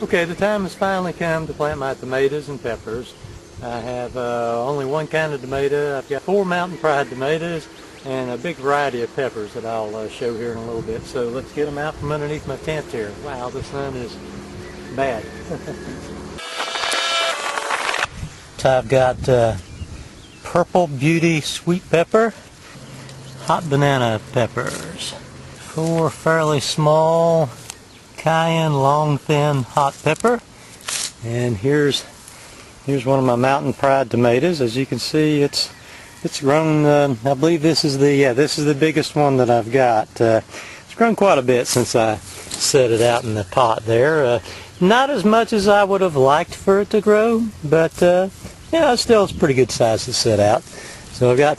Okay, the time has finally come to plant my tomatoes and peppers. I have only one kind of tomato. I've got 4 Mountain Pride tomatoes and a big variety of peppers that I'll show here in a little bit. So let's get them out from underneath my tent here. Wow, the sun is bad. So I've got Purple Beauty sweet pepper, hot banana peppers, 4 fairly small cayenne long thin hot pepper, and here's one of my Mountain Pride tomatoes. As you can see, it's grown. I believe this is the biggest one that I've got. It's grown quite a bit since I set it out in the pot there. Not as much as I would have liked for it to grow, but yeah, still it's a pretty good size to set out. So I've got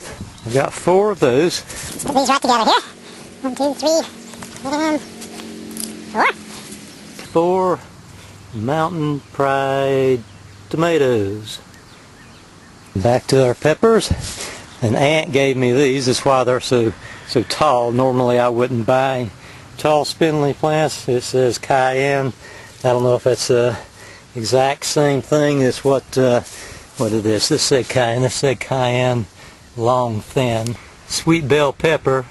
4 of those. Put these right together here. 1, 2, 3, and 4. 4 Mountain Pride tomatoes. Back to our peppers. An aunt gave me these. That's why they're so tall. Normally I wouldn't buy tall spindly plants. It says cayenne. I don't know if that's the exact same thing as what is this? This said cayenne. This said cayenne long thin. Sweet bell pepper,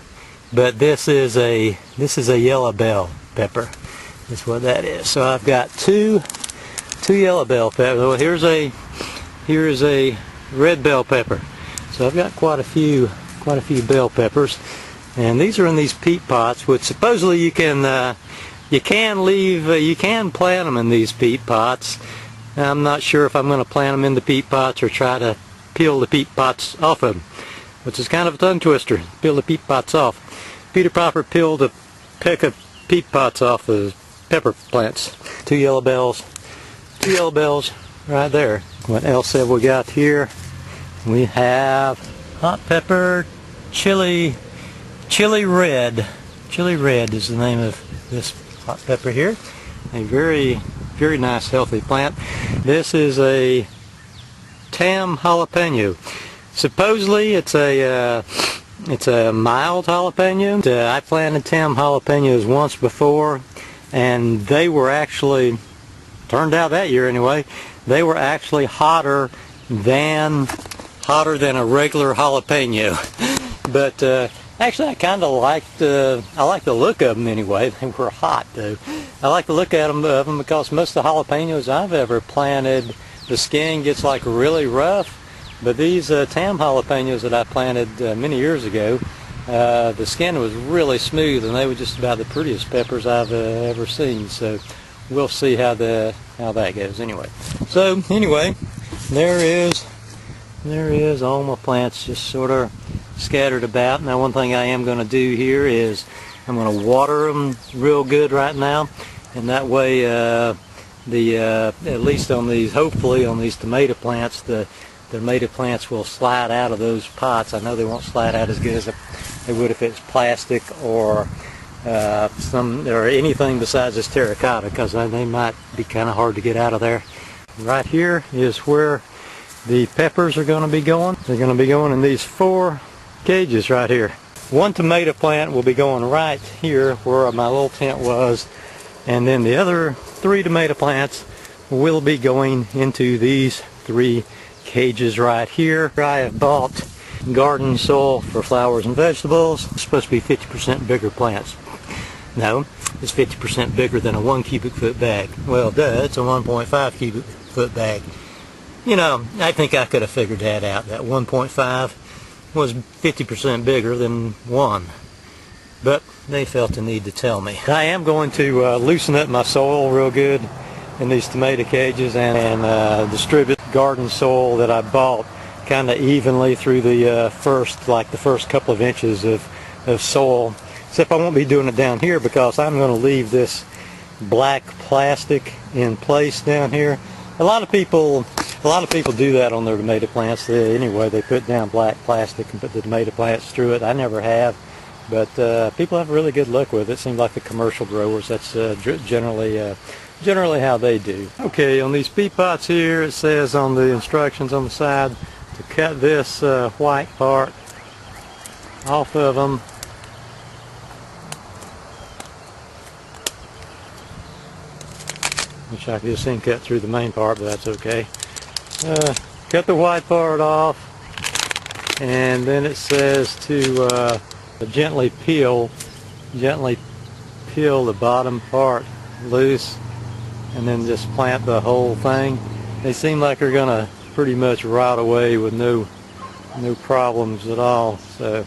but this is a yellow bell pepper. That's what that is. So I've got two yellow bell peppers. Well, here is a red bell pepper. So I've got quite a few bell peppers, and these are in these peat pots, which supposedly you can plant them in these peat pots. I'm not sure if I'm going to plant them in the peat pots or try to peel the peat pots off of them, which is kind of a tongue twister. Peel the peat pots off. Peter Popper peeled a peck of peat pots off the pepper plants. 2 yellow bells right there. What else have we got here? We have hot pepper, chili red. Chili red is the name of this hot pepper here. A very nice healthy plant. This is a Tam jalapeno. Supposedly it's a mild jalapeno. I planted Tam jalapenos once before, and they were actually, turned out that year anyway, they were actually hotter than a regular jalapeno. But actually I kind of liked I like the look of them anyway. They were hot though. I like the look of them because most of the jalapenos I've ever planted, the skin gets like really rough. But these Tam jalapenos that I planted many years ago, the skin was really smooth, and they were just about the prettiest peppers I've ever seen. So we'll see how that goes anyway. So anyway, there is all my plants just sort of scattered about. Now one thing I am going to do here is I'm going to water them real good right now, and that way at least on these, hopefully on these tomato plants, the tomato plants will slide out of those pots. I know they won't slide out as good as they would if it's plastic or anything besides this terracotta, because they might be kind of hard to get out of there. Right here is where the peppers are going to be going. They're going to be going in these 4 cages right here. One tomato plant will be going right here where my little tent was, and then the other 3 tomato plants will be going into these 3 cages right here. I have bought garden soil for flowers and vegetables. It's supposed to be 50% bigger plants. No, it's 50% bigger than a 1 cubic foot bag. Well, duh, it's a 1.5 cubic foot bag. You know, I think I could have figured that out. That 1.5 was 50% bigger than 1. But they felt the need to tell me. I am going to loosen up my soil real good in these tomato cages and distribute garden soil that I bought kind of evenly through the first couple of inches of soil. Except I won't be doing it down here because I'm going to leave this black plastic in place down here. A lot of people do that on their tomato plants. Anyway, they put down black plastic and put the tomato plants through it. I never have, but people have really good luck with it. It seems like the commercial growers, that's generally how they do. Okay, on these peat pots here, it says on the instructions on the side to cut this white part off of them. which I just seen cut through the main part, but that's okay. Cut the white part off, and then it says to gently peel the bottom part loose, and then just plant the whole thing. They seem like they're gonna pretty much rot away with no problems at all. So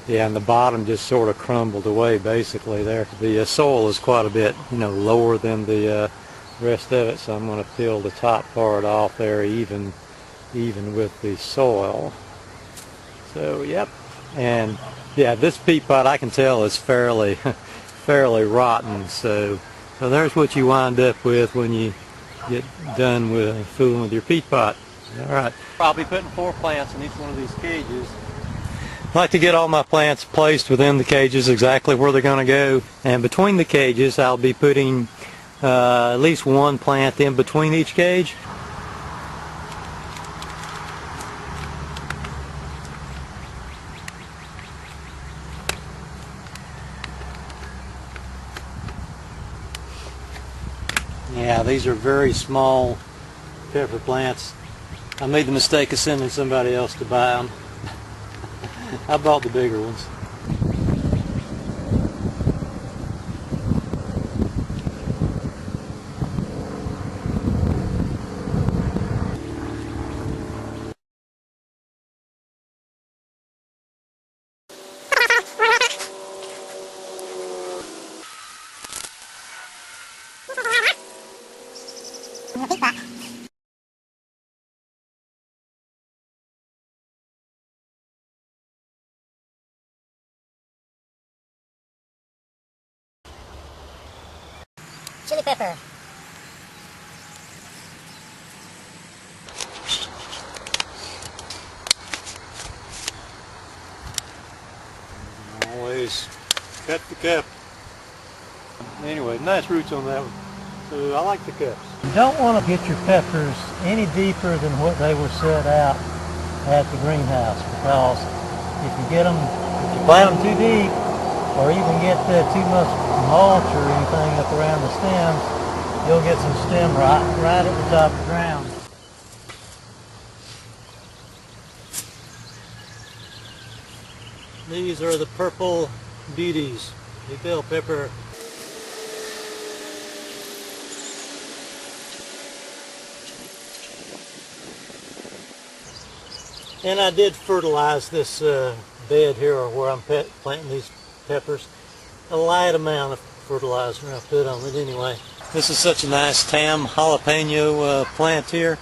yeah, and the bottom just sort of crumbled away basically there. The soil is quite a bit, lower than the rest of it, so I'm going to peel the top part off there even with the soil. So yep, and yeah, this peat pot I can tell is fairly rotten. So there's what you wind up with when you get done with fooling with your peat pot. All right, I'll be putting 4 plants in each one of these cages. I like to get all my plants placed within the cages exactly where they're going to go, and between the cages I'll be putting at least 1 plant in between each cage. Yeah, these are very small pepper plants. I made the mistake of sending somebody else to buy them. I bought the bigger ones. Chili pepper. Always cut the cup. Anyway, nice roots on that one. So I like the cups. You don't want to get your peppers any deeper than what they were set out at the greenhouse, because if you plant them too deep, or even get too much mulch or anything up around the stems, you'll get some stem rot right at the top of the ground. These are the purple beauties, the bell pepper. And I did fertilize this bed here where I'm planting these peppers. A light amount of fertilizer I put on it anyway. This is such a nice tam jalapeno plant here.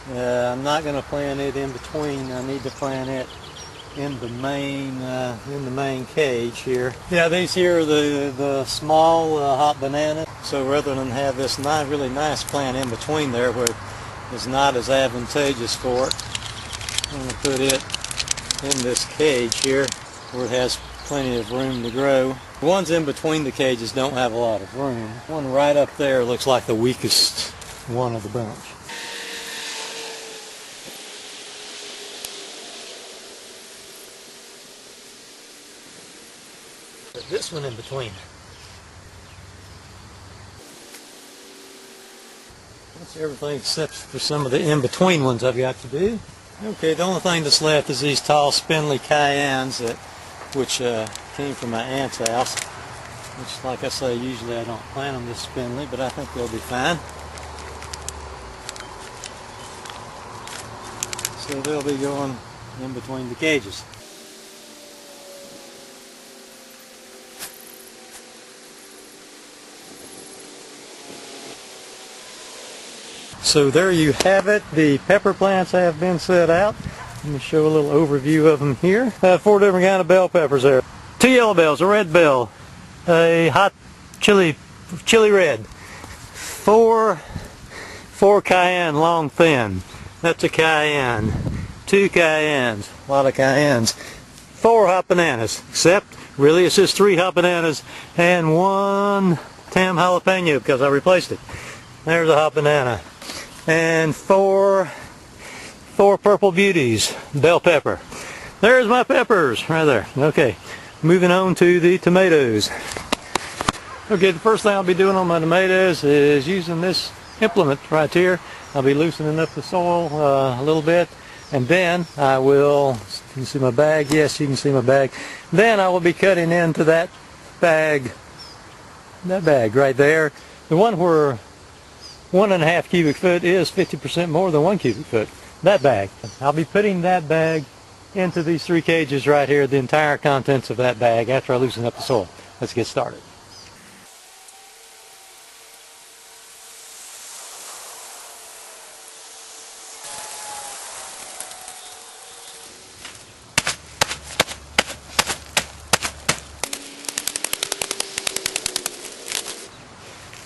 I'm not going to plant it in between. I need to plant it in the main cage here. Yeah, these here are the small hot banana. So rather than have this really nice plant in between there where it's not as advantageous for it, I'm going to put it in this cage here where it has plenty of room to grow. The ones in between the cages don't have a lot of room. One right up there looks like the weakest one of the bunch. Put this one in between. That's everything except for some of the in-between ones I've got to do. Okay, the only thing that's left is these tall spindly cayennes which came from my aunt's house, which, like I say, usually I don't plant them this spindly, but I think they'll be fine. So they'll be going in between the cages. So there you have it. The pepper plants have been set out. Let me show a little overview of them here. 4 different kind of bell peppers there. 2 yellow bells, a red bell, a hot chili red, 4 cayenne long thin. That's a cayenne. 2 cayennes, a lot of cayennes. 4 hot bananas, except really it's just 3 hot bananas and 1 tam jalapeno because I replaced it. There's a hot banana. And 4 purple beauties, bell pepper. There's my peppers right there. Okay, moving on to the tomatoes. Okay, the first thing I'll be doing on my tomatoes is using this implement right here. I'll be loosening up the soil a little bit, and then I will, you can see my bag, yes you can see my bag, then I will be cutting into that bag right there, the one where 1.5 cubic foot is 50% more than 1 cubic foot, that bag. I'll be putting that bag into these 3 cages right here, the entire contents of that bag, after I loosen up the soil. Let's get started.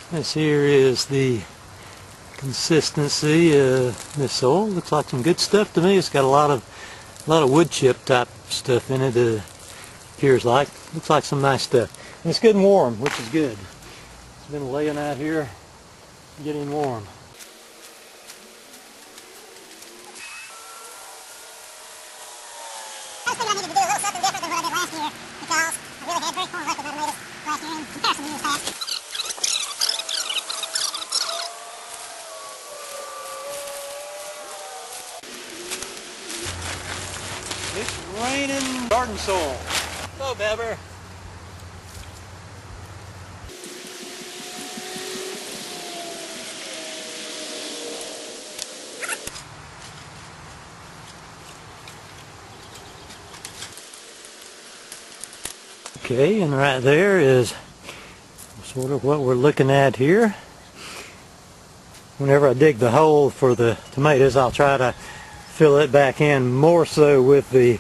This here is the consistency of this soil. Looks like some good stuff to me. It's got a lot of wood chip type stuff in it. Appears like. Looks like some nice stuff. And it's good and warm, which is good. It's been laying out here, getting warm. I was thinking I needed to do a little something different than what I did last year, because I really had very poor luck with my tomatoes last year in comparison to years past. It's raining garden soil. Hello, Beber. Okay, and right there is sort of what we're looking at here. Whenever I dig the hole for the tomatoes, I'll try to fill it back in more so with the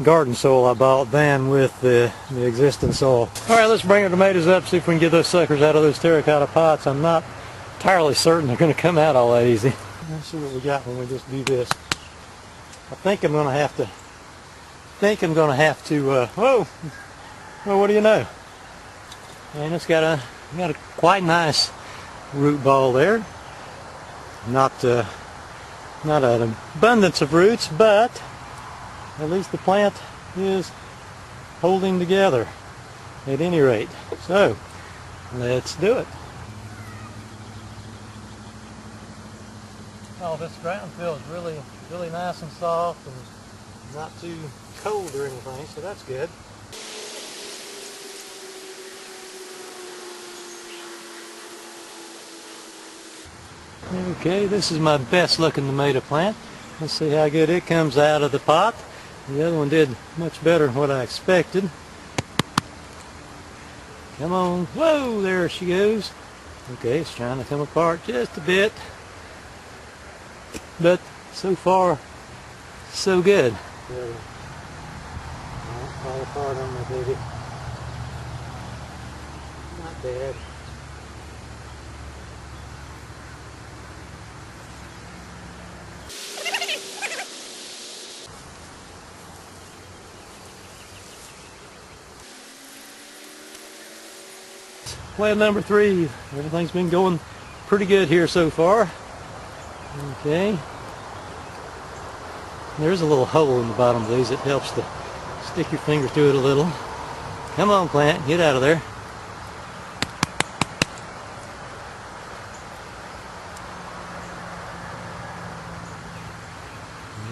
garden soil I bought than with the existing soil. Alright, let's bring our tomatoes up, see if we can get those suckers out of those terracotta pots. I'm not entirely certain they're going to come out all that easy. Let's see what we got when we just do this. I think I'm going to have to, whoa! Well, what do you know? And it's got a quite nice root ball there. Not an abundance of roots, but at least the plant is holding together at any rate. So let's do it. Oh, this ground feels really nice and soft and not too cold or anything, so that's good. Okay, this is my best looking tomato plant. Let's see how good it comes out of the pot. The other one did much better than what I expected. Come on. Whoa, there she goes. Okay, it's trying to come apart just a bit. But so far, so good. Won't fall apart on my baby. Not bad. Plant number 3. Everything's been going pretty good here so far. Okay. There's a little hole in the bottom of these. It helps to stick your finger through it a little. Come on, plant, get out of there.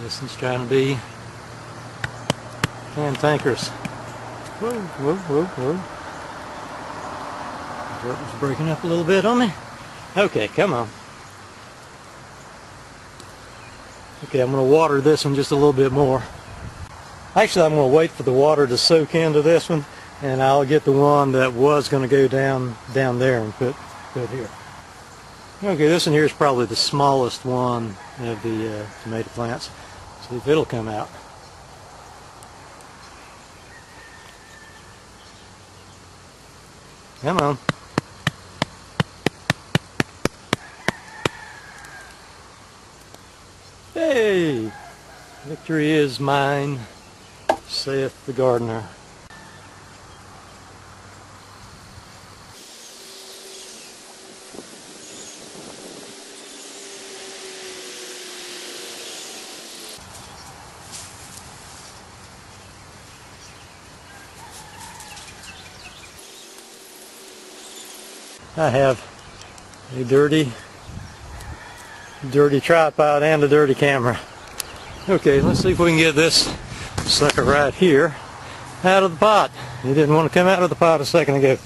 This one's trying to be cantankerous. Whoa, whoa, whoa, whoa. Dirt was breaking up a little bit on me. Okay, come on. Okay, I'm going to water this one just a little bit more. Actually, I'm going to wait for the water to soak into this one, and I'll get the one that was going to go down there and put here. Okay, this one here is probably the smallest one of the tomato plants. See if it'll come out. Come on. Hey! Victory is mine, saith the gardener. I have a dirty dirty tripod and a dirty camera. Okay, let's see if we can get this sucker right here out of the pot. He didn't want to come out of the pot a second ago.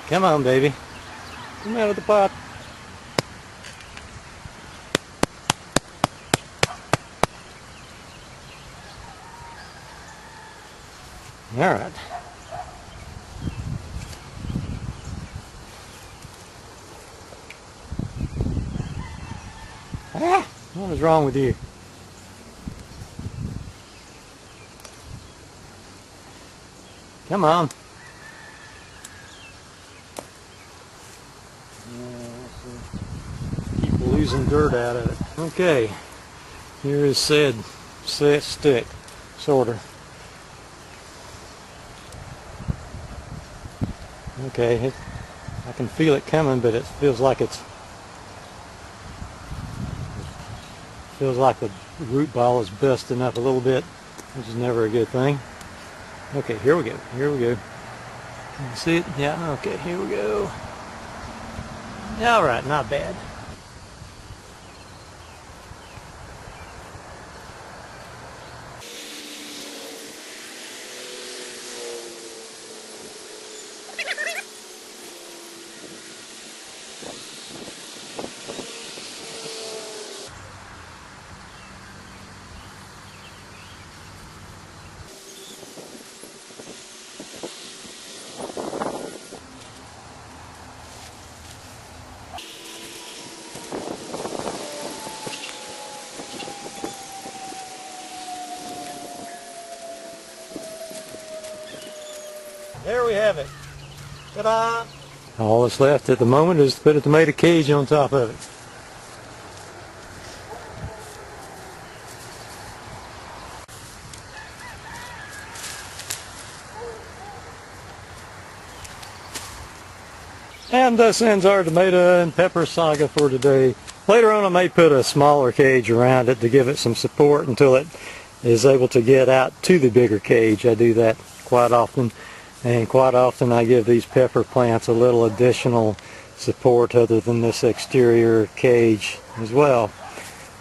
Come on, baby. Come out of the pot. All right. Ah, what is wrong with you? Come on. Keep losing dirt out of it. Okay. Here is said stick, sorter. Okay, I can feel it coming, but it feels like the root ball is busting up a little bit, which is never a good thing. Okay, here we go. Here we go. Can you see it? Yeah, okay, here we go. All right, not bad. There we have it. Ta-da! All that's left at the moment is to put a tomato cage on top of it. And thus ends our tomato and pepper saga for today. Later on I may put a smaller cage around it to give it some support until it is able to get out to the bigger cage. I do that quite often. And quite often I give these pepper plants a little additional support other than this exterior cage as well.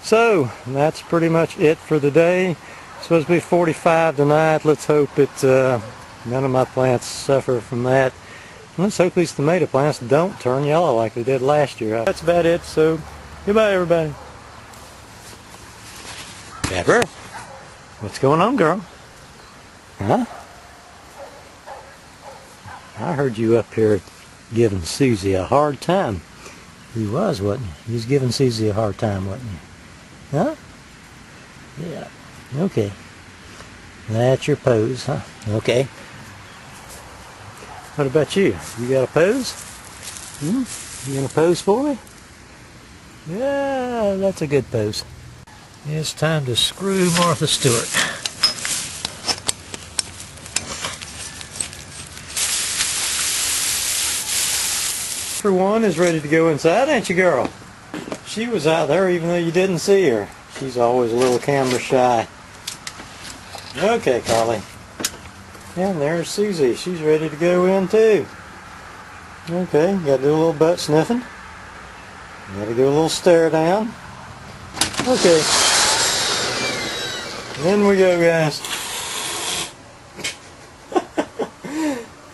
So that's pretty much it for the day. It's supposed to be 45 tonight. Let's hope none of my plants suffer from that. Let's hope these tomato plants don't turn yellow like they did last year. That's about it, so goodbye everybody. Pepper, what's going on, girl? Huh? I heard you up here giving Susie a hard time. You was, wasn't you? You was giving Susie a hard time, wasn't you? Huh? Yeah. Okay. That's your pose, huh? Okay. What about you? You got a pose? You gonna pose for me? Yeah, that's a good pose. It's time to screw Martha Stewart. For one is ready to go inside, ain't you, girl? She was out there even though you didn't see her. She's always a little camera shy. Okay, Carly. And there's Susie. She's ready to go in too. Okay, got to do a little butt sniffing. Got to do a little stare down. Okay. In we go, guys.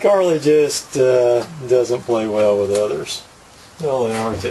Carly just doesn't play well with others. Well, they are too.